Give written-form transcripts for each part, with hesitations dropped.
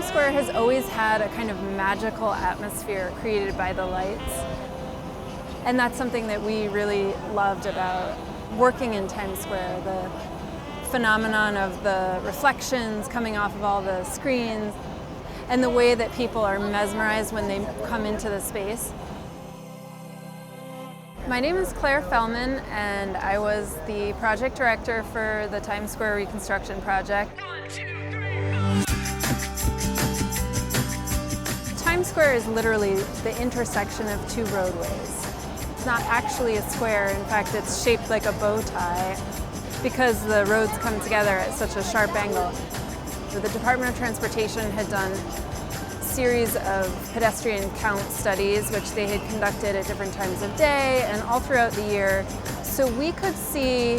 Times Square has always had a kind of magical atmosphere created by the lights. And that's something that we really loved about working in Times Square, the phenomenon of the reflections coming off of all the screens and the way that people are mesmerized when they come into the space. My name is Claire Fellman, and I was the project director for the Times Square Reconstruction Project. 1, 2, 3, Times Square is literally the intersection of two roadways. It's not actually a square. In fact, it's shaped like a bow tie because the roads come together at such a sharp angle. So the Department of Transportation had done a series of pedestrian count studies, which they had conducted at different times of day and all throughout the year. So we could see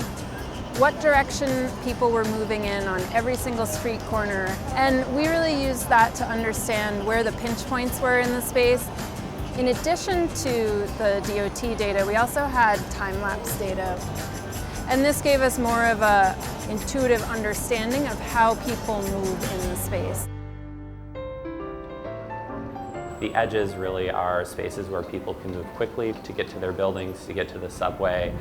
what direction people were moving in on every single street corner. And we really used that to understand where the pinch points were in the space. In addition to the DOT data, we also had time-lapse data. And this gave us more of an intuitive understanding of how people move in the space. The edges really are spaces where people can move quickly to get to their buildings, to get to the subway.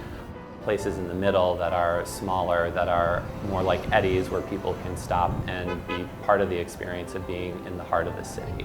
Places in the middle that are smaller, that are more like eddies, where people can stop and be part of the experience of being in the heart of the city.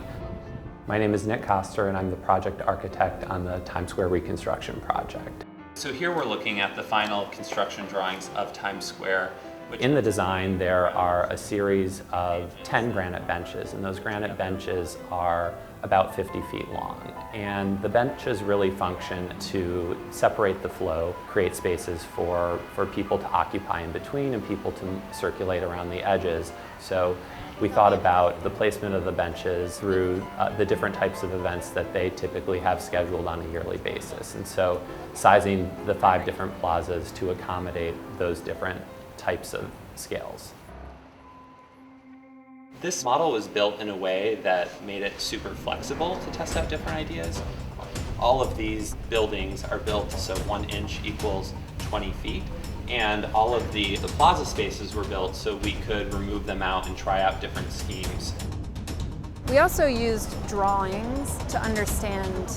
My name is Nick Koster, and I'm the project architect on the Times Square Reconstruction Project. So here we're looking at the final construction drawings of Times Square. In the design, there are a series of 10 granite benches, and those granite benches are about 50 feet long. And the benches really function to separate the flow, create spaces for people to occupy in between and people to circulate around the edges. So we thought about the placement of the benches through the different types of events that they typically have scheduled on a yearly basis. And so sizing the 5 different plazas to accommodate those different types of scales. This model was built in a way that made it super flexible to test out different ideas. All of these buildings are built so 1 inch equals 20 feet. And all of the plaza spaces were built so we could remove them out and try out different schemes. We also used drawings to understand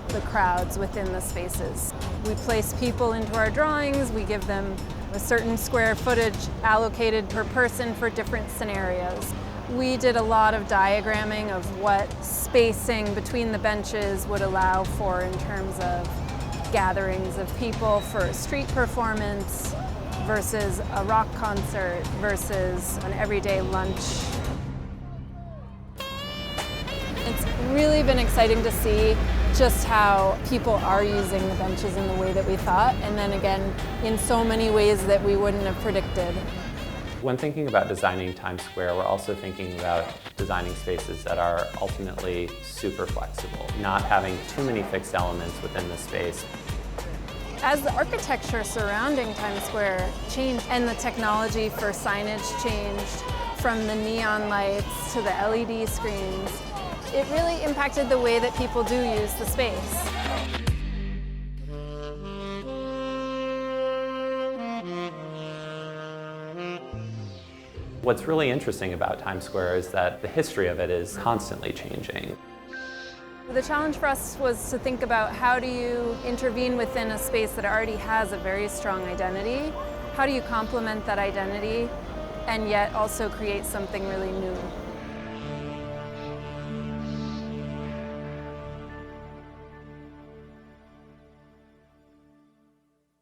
the crowds within the spaces. We place people into our drawings, we give them a certain square footage allocated per person for different scenarios. We did a lot of diagramming of what spacing between the benches would allow for in terms of gatherings of people for a street performance versus a rock concert versus an everyday lunch. It's really been exciting to see just how people are using the benches in the way that we thought, and then again, in so many ways that we wouldn't have predicted. When thinking about designing Times Square, we're also thinking about designing spaces that are ultimately super flexible, not having too many fixed elements within the space. As the architecture surrounding Times Square changed and the technology for signage changed from the neon lights to the LED screens, it really impacted the way that people do use the space. What's really interesting about Times Square is that the history of it is constantly changing. The challenge for us was to think about how do you intervene within a space that already has a very strong identity? How do you complement that identity and yet also create something really new?